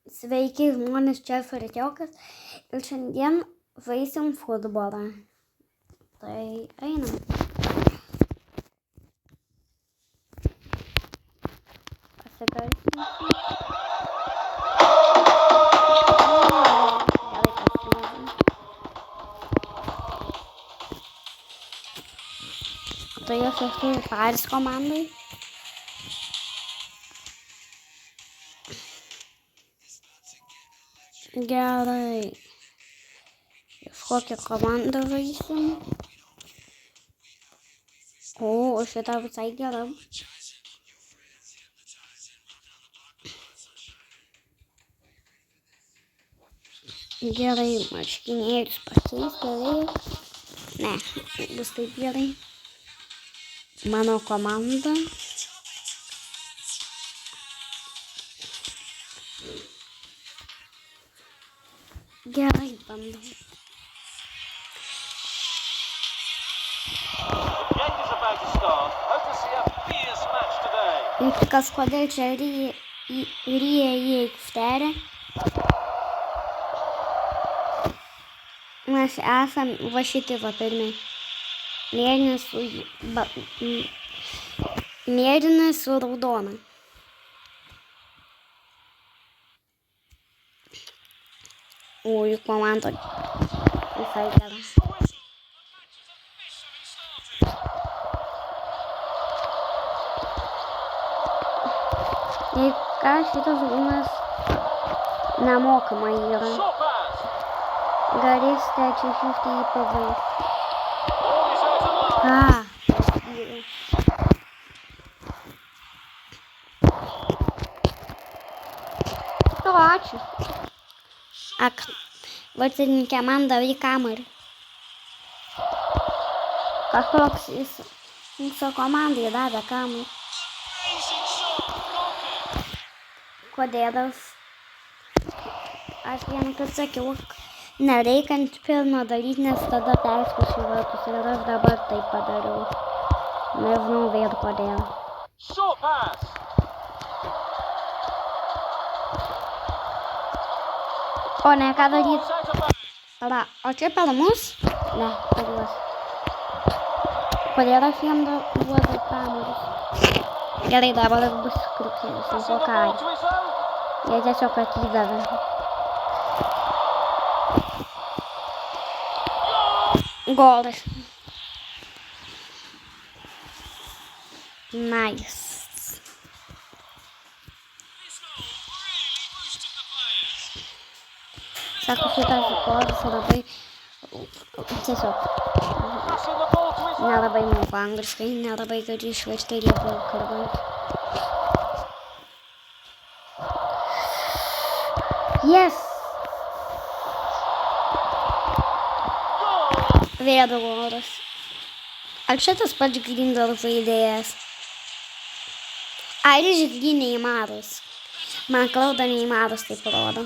Sveiki žmonės, čia Faritiokas ir šiandien žaisim futbolą. Tai einam. Pasigarsinsim. Gerai pasigarsinsim. Tai aš esu Paris komandai. Gerai. Kokią komandą žaisim? O, šitą visai gera. Gerai, marškinėlius pakeisti reikia. Ne, bus taip gerai. Mano komanda. Gerai, bandau. Ir kažkodėl čia ryja į aikštelę. Mes esam va šitie va pirmi. Mėlynas su raudona. O, jų komanda visai gera. Jei ką, šitas žaidimas nemokamai yra. Galėsite atsiųsti į pažaist. Ačiū. Vartininkė man davė kamerą. Kažkoks mūsų komandai davė kamerą. Kodėl aš vieną kad sakiau, nereikiant pilno daryti, nes tada perskaičiu vartus ir aš dabar taip padariau. Nežinau vėl kodėl. O ne, ką daryti? Pala, o čia per mus? Ne, per juos. Kodėl aš jiem duodu kamuolius? Gerai, dabar bus krūpsėlis, nuo ką. Jie tiesiog atidavė. Golas. Nice. Sako, šitas golas labai tiesiog nelabai moku angliškai, nelabai galiu išversti lietuvių kalbą. Yes! Vėl golas. Ar šitas pats Grindel žaidėjas? Ar išgi Neimaras? Man klauda Neimaras taip rodo.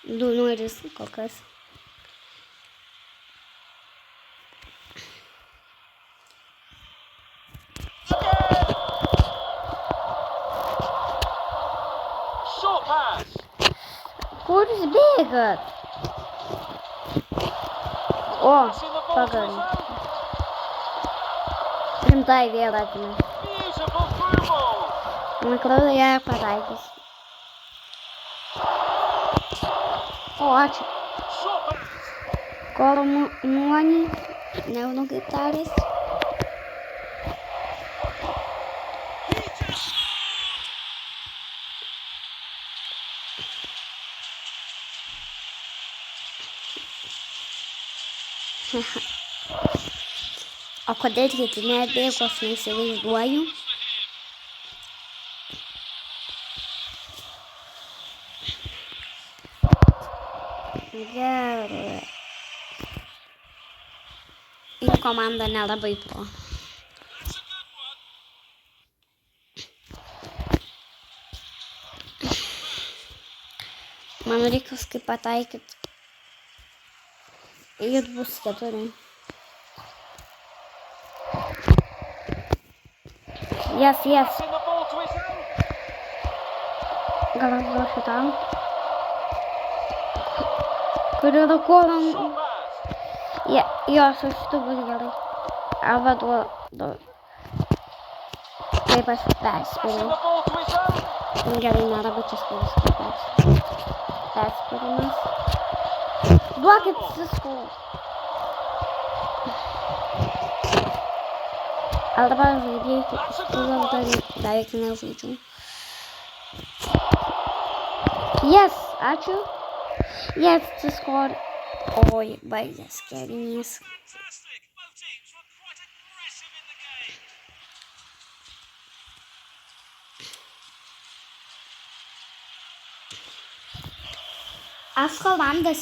2-0 kol kas. Kur jūs bėgat? O, pagal. Rimtai vėl atėmė. Man atrodo, ją pataikys. O, ačiū. Kolo nuonį, nežinau kaip tarės. O kodėl kiti neatbėgo, aš neįsivaizduoju. Gerai. Ir komanda nelabai pro. Man reikia kaip pataikyti. Ir bus 4. Yes. Passing the ball to his own. Gal aš duosiu tau. Kuriuo kolam. Shot pass. Jo, su šitu bus gerai. Arba duodu. Taip aš Passing perspėjau. the ball to his own. Gerai, nelabai čia skaudus perspėjimas. Duokit Cisco. Ar dabar žaidėjai, kuriuos dar beveik nežaidžiu. Yes, ačiū. Yes, Cisco. Oi, baigęs kėlinys. Fantastic. Both teams were quite aggressive in the game. Aš komandas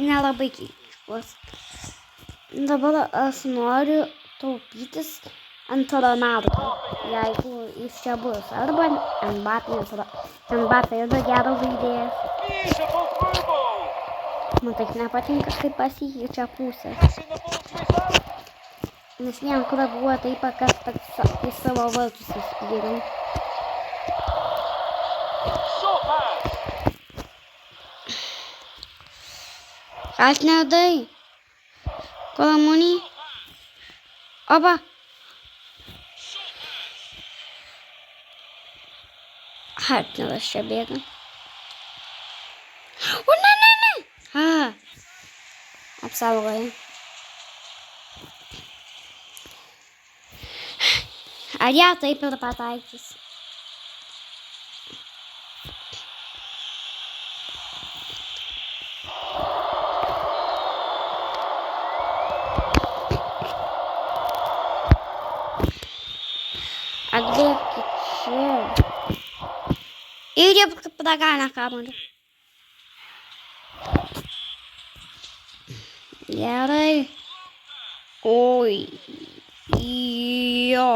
nelabai keičiuos. Dabar aš noriu taupytis ant Ronaldo, jeigu jis čia bus. Arba Mbappé, nes Mbappé yra geras žaidėjas. Beautiful through ball. Man taip nepatinka, kaip pasikeičia pusės. Passing the ball to his own. Nes vienkur buvo taip, kad į savo vartus įspyrė. Short pass. Aš nedai. Kolamunį. Oba. Hartnelas čia bėga. O, ne. Apsaugoja. Ar ją taip ir pataikys? Atbėgkit čia. Ir jie padagana kamuolį. Gerai. Oi. Jo.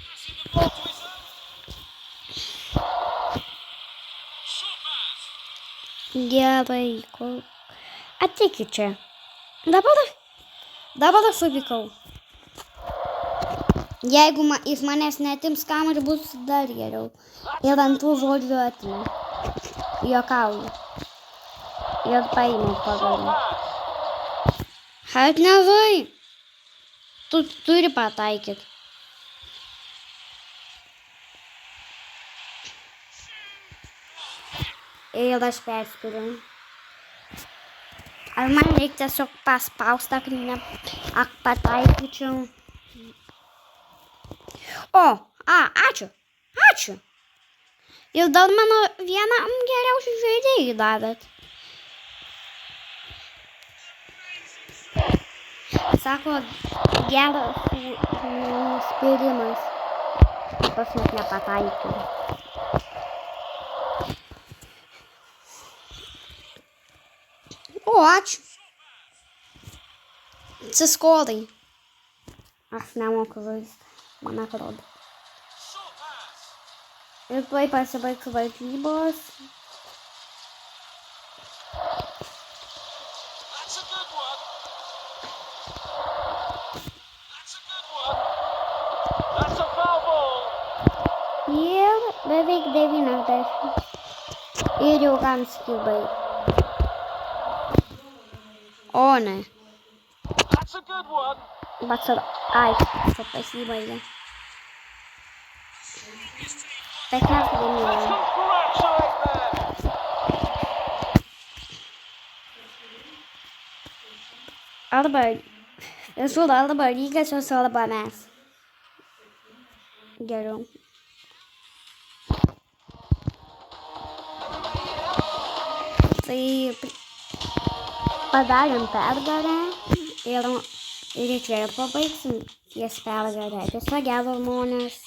Passing the ball to his own. Short pass. Gerai. Ateikit čia. Dabar aš supykau. Jeigu iš manęs netims kamuolį, bus dar geriau. Ir ant tų žodžių atima. Juokauju. Ir paėmiau pagalį. Hartnelai. Tu turi pataikyt. Ir aš perspėjau. Ar man reikia tiesiog paspausti, ak pataikyčiau? Ačiū. Ir dar mano vieną geriausių žaidėjų davėt. Sako, geras spėrimas. Pas net nepataikiau. Ačiū. Atsiskolai. Aš nemoku žaisti. Man atrodo. Ir tuoj pasibaigs varžybos. That's a good one. That's a foul ball. Ir beveik 90. Ir jau gan skibai. O ne. That's a good one. Čia pasibaigė. Bet mes Let's laimėjom. congratulate them. Arba lygiosios, arba mes. Geriau. Tai padarėm pergalę ir čia pabaigsim ties pergalę. Tiesiog gero žmonės.